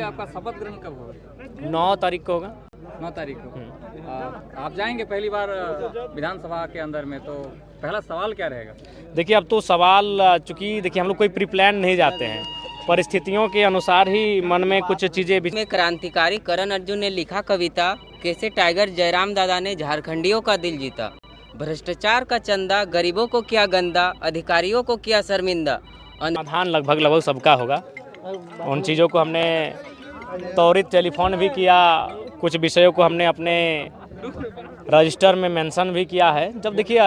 आपका शपथ ग्रहण कब होगा? 9 तारीख को होगा। 9 तारीख को। आप जाएंगे पहली बार विधानसभा के अंदर में, तो पहला सवाल क्या रहेगा? देखिए, अब तो सवाल चूंकि देखिए हम लोग कोई प्री प्लान नहीं जाते हैं, परिस्थितियों के अनुसार ही मन में कुछ चीज़ें में क्रांतिकारी करण अर्जुन ने लिखा कविता, कैसे टाइगर जयराम दादा ने झारखंडियों का दिल जीता। भ्रष्टाचार का चंदा, गरीबों को किया गंदा, अधिकारियों को किया शर्मिंदा। समाधान लगभग सबका होगा। उन चीज़ों को हमने त्वरित टेलीफोन भी किया, कुछ विषयों को हमने अपने रजिस्टर में मेंशन भी किया है। जब देखिए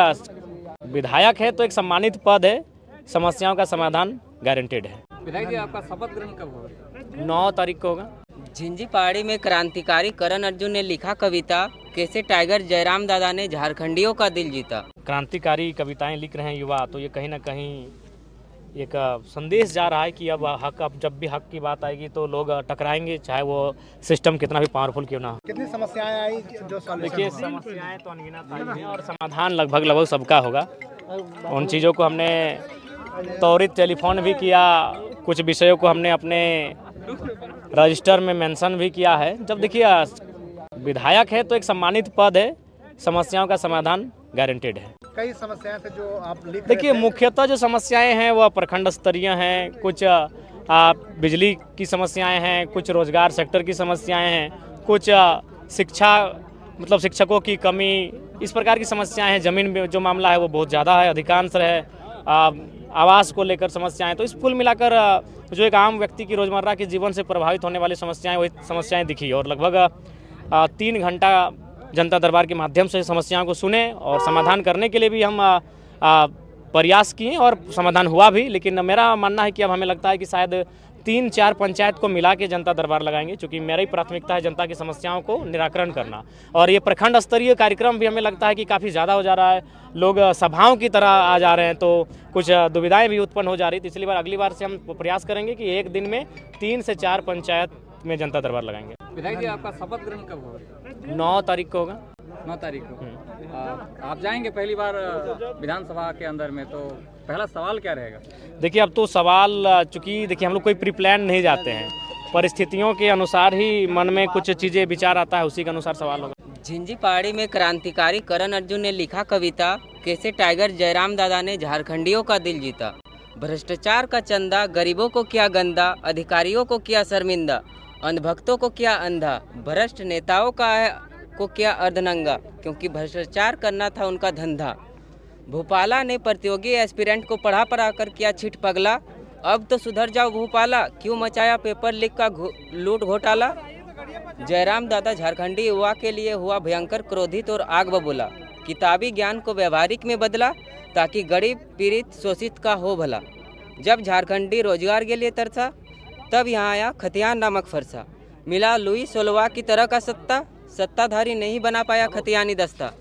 विधायक है तो एक सम्मानित पद है, समस्याओं का समाधान गारंटेड है। विधायक जी, आपका शपथ ग्रहण कब होगा? 9 तारीख को होगा। झिंझी पहाड़ी में क्रांतिकारी करण अर्जुन ने लिखा कविता, कैसे टाइगर जयराम दादा ने झारखंडियों का दिल जीता। क्रांतिकारी कविताएं लिख रहे हैं युवा, तो ये कहीं ना कहीं एक संदेश जा रहा है कि अब जब भी हक की बात आएगी तो लोग टकराएंगे, चाहे वो सिस्टम कितना भी पावरफुल क्यों ना हो। कितनी समस्याएं आई जो देखिए, समस्याएं तो अनगिनत आई हैं और समाधान लगभग सबका होगा। उन चीज़ों को हमने त्वरित टेलीफोन भी किया, कुछ विषयों को हमने अपने रजिस्टर में मेंशन भी किया है। जब देखिए विधायक है तो एक सम्मानित पद है, समस्याओं का समाधान गारंटेड है। कई समस्याएं थे जो आप लिख रहे देखिए, थे। मुख्यतः जो समस्याएं हैं वह प्रखंड स्तरीय हैं, कुछ बिजली की समस्याएं हैं, कुछ रोजगार सेक्टर की समस्याएं हैं, कुछ शिक्षा मतलब शिक्षकों की कमी, इस प्रकार की समस्याएं हैं। जमीन में जो मामला है वो बहुत ज़्यादा है, अधिकांश है। आवास को लेकर समस्याएं, तो इस कुल मिलाकर जो एक आम व्यक्ति की रोज़मर्रा के जीवन से प्रभावित होने वाली समस्याएं, वही समस्याएं दिखी और लगभग 3 घंटा जनता दरबार के माध्यम से समस्याओं को सुने और समाधान करने के लिए भी हम प्रयास किए और समाधान हुआ भी। लेकिन मेरा मानना है कि अब हमें लगता है कि शायद 3-4 पंचायत को मिला के जनता दरबार लगाएंगे, क्योंकि मेरी प्राथमिकता है जनता की समस्याओं को निराकरण करना। और ये प्रखंड स्तरीय कार्यक्रम भी हमें लगता है कि काफ़ी ज़्यादा हो जा रहा है, लोग सभाओं की तरह आ जा रहे हैं, तो कुछ दुविधाएं भी उत्पन्न हो जा रही। तो इसलिए अगली बार से हम प्रयास करेंगे कि एक दिन में 3 से 4 पंचायत में जनता दरबार लगाएंगे। विधायक जी, आपका शपथ ग्रहण कब होगा? 9 तारीख को होगा। 9 तारीख को। आप जाएंगे पहली बार विधानसभा के अंदर में, तो पहला सवाल क्या रहेगा? देखिए, अब तो सवाल चूंकि देखिए हम लोग कोई प्री प्लान नहीं जाते हैं, परिस्थितियों के अनुसार ही मन में कुछ चीज़ें विचार आता है, उसी के अनुसार सवाल होगा। झिंझी पहाड़ी में क्रांतिकारी करण अर्जुन ने लिखा कविता, कैसे टाइगर जयराम दादा ने झारखंडियों का दिल जीता। भ्रष्टाचार का चंदा, गरीबों को किया गंदा, अधिकारियों को किया शर्मिंदा, अंधभक्तों को किया अंधा, भ्रष्ट नेताओं को किया अर्धनंगा, क्योंकि भ्रष्टाचार करना था उनका धंधा। भोपाला ने प्रतियोगी एस्पिरेंट को पढ़ा कर किया छिट पगला, अब तो सुधर जाओ भोपाला, क्यों मचाया पेपर लीक का लूट घोटाला। जयराम दादा झारखंडी युवा के लिए हुआ भयंकर क्रोधित और आग बबूला, किताबी ज्ञान को व्यवहारिक में बदला, ताकि गरीब पीड़ित शोषित का हो भला। जब झारखंडी रोजगार के लिए तरसा, तब यहाँ आया खतियान नामक फरसा, मिला लुई सोलवा की तरह का सत्ता, सत्ताधारी नहीं बना पाया खतियानी दस्ता।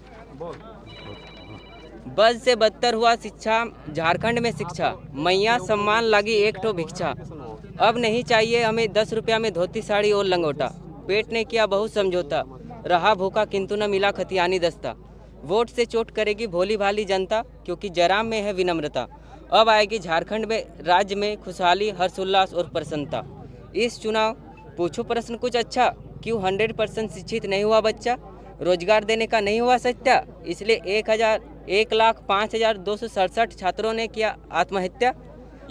बद से बदतर हुआ शिक्षा, झारखंड में शिक्षा, मैया सम्मान लगी एक ठो भिक्षा। अब नहीं चाहिए हमें 10 रुपया में धोती साड़ी और लंगोटा, पेट ने किया बहुत समझौता, रहा भूखा किंतु न मिला खतियानी दस्ता। वोट से चोट करेगी भोली भाली जनता, क्योंकि जयराम में है विनम्रता। अब आएगी झारखंड में, राज्य में खुशहाली, हर्षोल्लास और प्रसन्नता। इस चुनाव पूछो प्रश्न कुछ अच्छा, क्यों 100% शिक्षित नहीं हुआ बच्चा, रोजगार देने का नहीं हुआ सत्या, इसलिए 1,05,267 छात्रों ने किया आत्महत्या।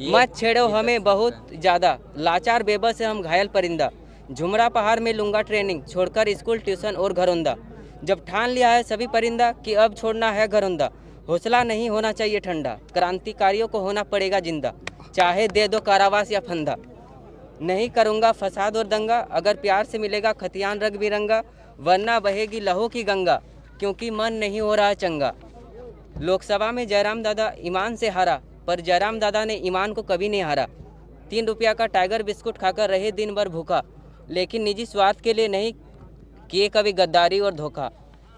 मत छेड़ो हमें बहुत ज़्यादा, लाचार बेबस है हम घायल परिंदा। झुमरा पहाड़ में लूंगा ट्रेनिंग, छोड़कर स्कूल ट्यूशन और घरौंदा। जब ठान लिया है सभी परिंदा कि अब छोड़ना है घरौंदा, हौसला नहीं होना चाहिए ठंडा, क्रांतिकारियों को होना पड़ेगा जिंदा, चाहे दे दो कारावास या फंदा। नहीं करूँगा फसाद और दंगा, अगर प्यार से मिलेगा खतियान रंग बिरंगा, वरना बहेगी लहू की गंगा, क्योंकि मन नहीं हो रहा चंगा। लोकसभा में जयराम दादा ईमान से हारा, पर जयराम दादा ने ईमान को कभी नहीं हारा। 3 रुपया का टाइगर बिस्कुट खाकर रहे दिन भर भूखा, लेकिन निजी स्वार्थ के लिए नहीं किए कभी गद्दारी और धोखा।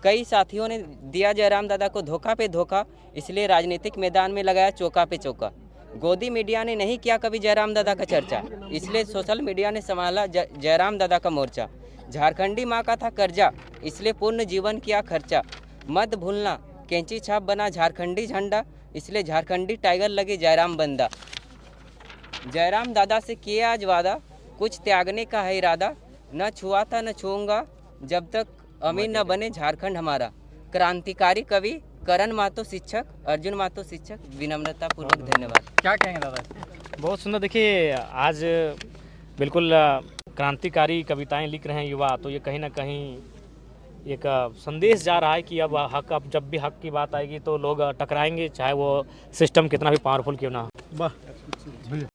कई साथियों ने दिया जयराम दादा को धोखा पे धोखा, इसलिए राजनीतिक मैदान में लगाया चौका पे चौका। गोदी मीडिया ने नहीं किया कभी जयराम दादा का चर्चा, इसलिए सोशल मीडिया ने संभाला जयराम दादा का मोर्चा। झारखंडी माँ का था कर्जा, इसलिए पूर्ण जीवन किया खर्चा। मत भूलना कैंची छाप बना झारखंडी झंडा, इसलिए झारखंडी टाइगर लगे जयराम बंदा। जयराम दादा से किए आज वादा, कुछ त्यागने का है इरादा, न छुआ था न छूऊंगा जब तक अमीर न बने झारखंड हमारा। क्रांतिकारी कवि करण महतो शिक्षक, अर्जुन महतो शिक्षक, विनम्रता पूर्वक धन्यवाद। क्या कहेंगे दादा? बहुत सुंदर। देखिए आज बिल्कुल क्रांतिकारी कविताएं लिख रहे हैं युवा, तो ये कहीं ना कहीं एक संदेश जा रहा है कि अब जब भी हक की बात आएगी तो लोग टकराएंगे, चाहे वो सिस्टम कितना भी पावरफुल क्यों ना हो।